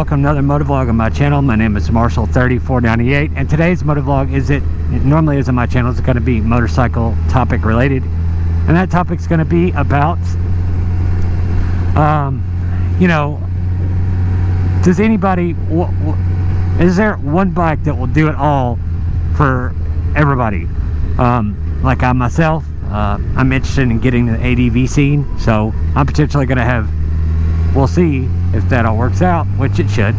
welcome to another motovlog on my channel. My name is Marshall3498, and today's motovlog it normally is on my channel. It's going to be motorcycle topic related, and that topic's going to be about, does anybody, is there one bike that will do it all for everybody? Like I myself, I'm interested in getting the ADV scene, so I'm potentially going to have, we'll see if that all works out, which it should,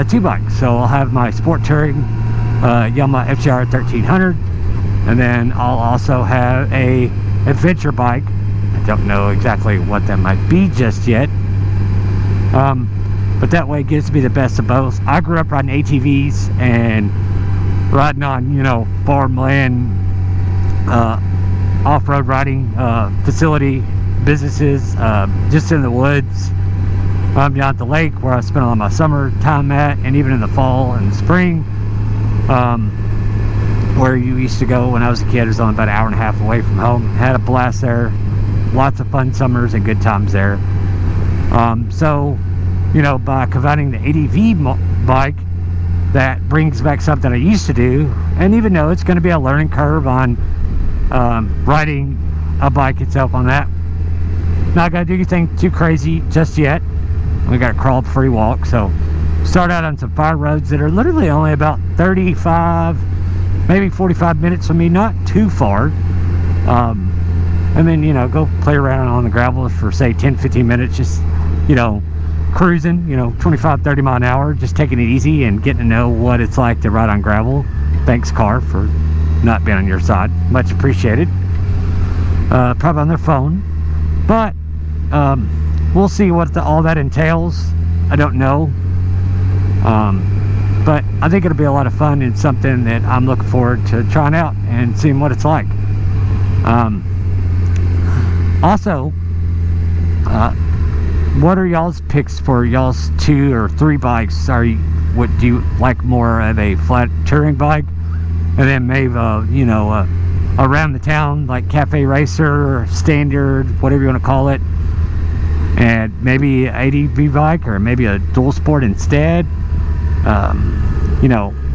two bikes. So I'll have my sport touring Yamaha FTR 1300, and then I'll also have a adventure bike. I don't know exactly what that might be just yet, but that way it gives me the best of both. I grew up riding ATVs and riding on, farmland, off-road riding, facility businesses, just in the woods, down at the lake where I spent all my summer time at, and even in the fall and the spring, where you used to go when I was a kid. It was only about an hour and a half away from home. Had a blast there, lots of fun summers and good times there. So by combining the ADV bike, that brings back something I used to do, and even though it's going to be a learning curve on riding a bike itself on that, not going to do anything too crazy just yet. We got to crawl before you walk, so start out on some fire roads that are literally only about 35, maybe 45 minutes from me, not too far, and then go play around on the gravel for say 10-15 minutes, just cruising, 25-30 mile an hour, just taking it easy and getting to know what it's like to ride on gravel. Thanks, car, for not being on your side, much appreciated. Probably on their phone, but we'll see what all that entails. I don't know, but I think it'll be a lot of fun and something that I'm looking forward to trying out and seeing what it's like. Also, what are y'all's picks for y'all's 2 or 3 bikes? Do you like more of a flat touring bike, and then maybe around the town, like cafe racer or standard, whatever you want to call it, and maybe an ADV bike or maybe a dual sport instead?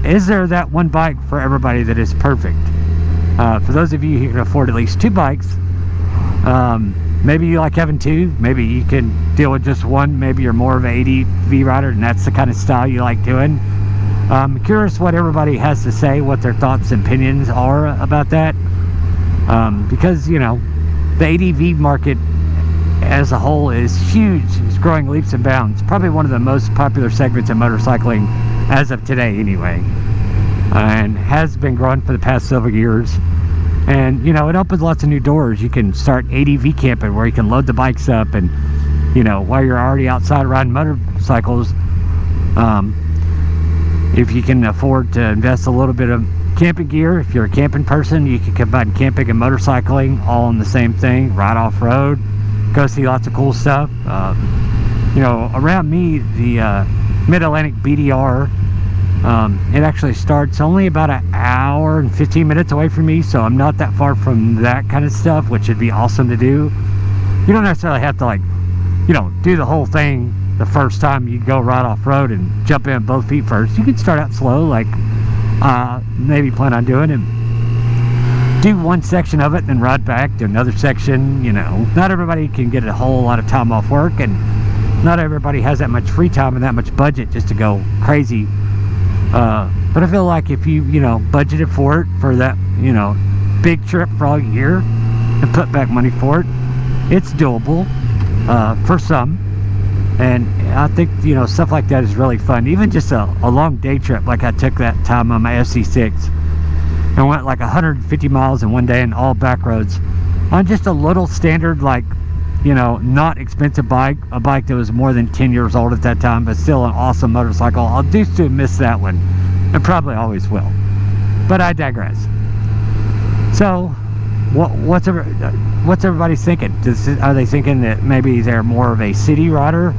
Is there that one bike for everybody that is perfect? For those of you who can afford at least 2 bikes, maybe you like having 2, maybe you can deal with just one. Maybe you're more of an ADV rider and that's the kind of style you like doing. I'm curious what everybody has to say, what their thoughts and opinions are about that, because the ADV market as a whole is huge. It's growing leaps and bounds. Probably one of the most popular segments in motorcycling as of today anyway, and has been growing for the past several years. And it opens lots of new doors. You can start ADV camping, where you can load the bikes up, and while you're already outside riding motorcycles, if you can afford to invest a little bit of camping gear, if you're a camping person, you can combine camping and motorcycling all in the same thing. Ride off-road, go see lots of cool stuff. Around me, the Mid-Atlantic BDR, it actually starts only about an hour and 15 minutes away from me, so I'm not that far from that kind of stuff, which would be awesome to do. You don't necessarily have to do the whole thing the first time you go ride off-road and jump in both feet first. You can start out slow, like maybe plan on doing, and do one section of it and then ride back to another section. Not everybody can get a whole lot of time off work, and not everybody has that much free time and that much budget just to go crazy. But I feel like if you budgeted for it, for that big trip for all year, and put back money for it, it's doable for some. And I think stuff like that is really fun. Even just a long day trip, like I took that time on my FC6 and went like 150 miles in one day, and all back roads on just a little standard, not expensive bike, a bike that was more than 10 years old at that time, but still an awesome motorcycle. I'll do to miss that one, and probably always will, but I digress. So what's everybody thinking? Are they thinking that maybe they're more of a city rider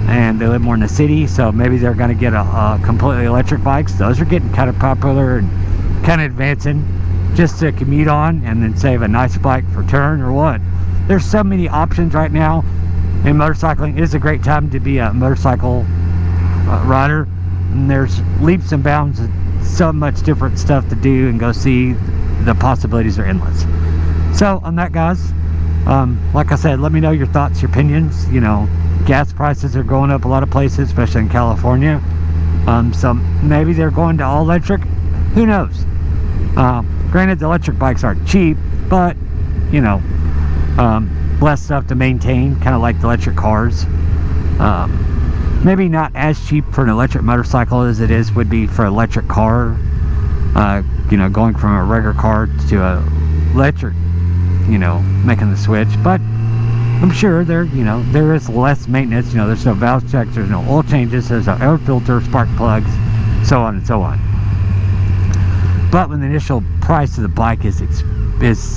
and they live more in the city, so maybe they're going to get a completely electric bikes? Those are getting kind of popular and kind of advancing, just to commute on and then save a nice bike for turn, or what? There's so many options right now, and motorcycling is a great time to be a motorcycle rider, and there's leaps and bounds of so much different stuff to do and go see. The possibilities are endless. So on that, guys, like I said, let me know your thoughts, your opinions. You know, gas prices are going up a lot of places, especially in California. So maybe they're going to all electric. Who knows? Granted, the electric bikes aren't cheap, but you know, less stuff to maintain, kind of like the electric cars. Maybe not as cheap for an electric motorcycle as it would be for an electric car. You know, going from a regular car to a electric, you know, making the switch. But I'm sure there is less maintenance. You know, there's no valve checks, there's no oil changes, there's no air filter, spark plugs, so on and so on. But when the initial price of the bike is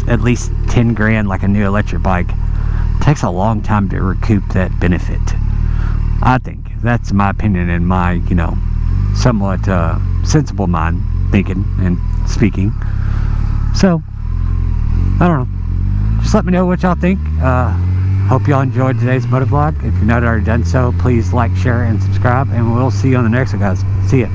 at least 10 grand, like a new electric bike, it takes a long time to recoup that benefit. I think that's my opinion and my, you know, somewhat sensible mind thinking and speaking. So I don't know, just let me know what y'all think. Hope y'all enjoyed today's motovlog. If you're not already done so, please like, share, and subscribe, and we'll see you on the next one, guys. See ya.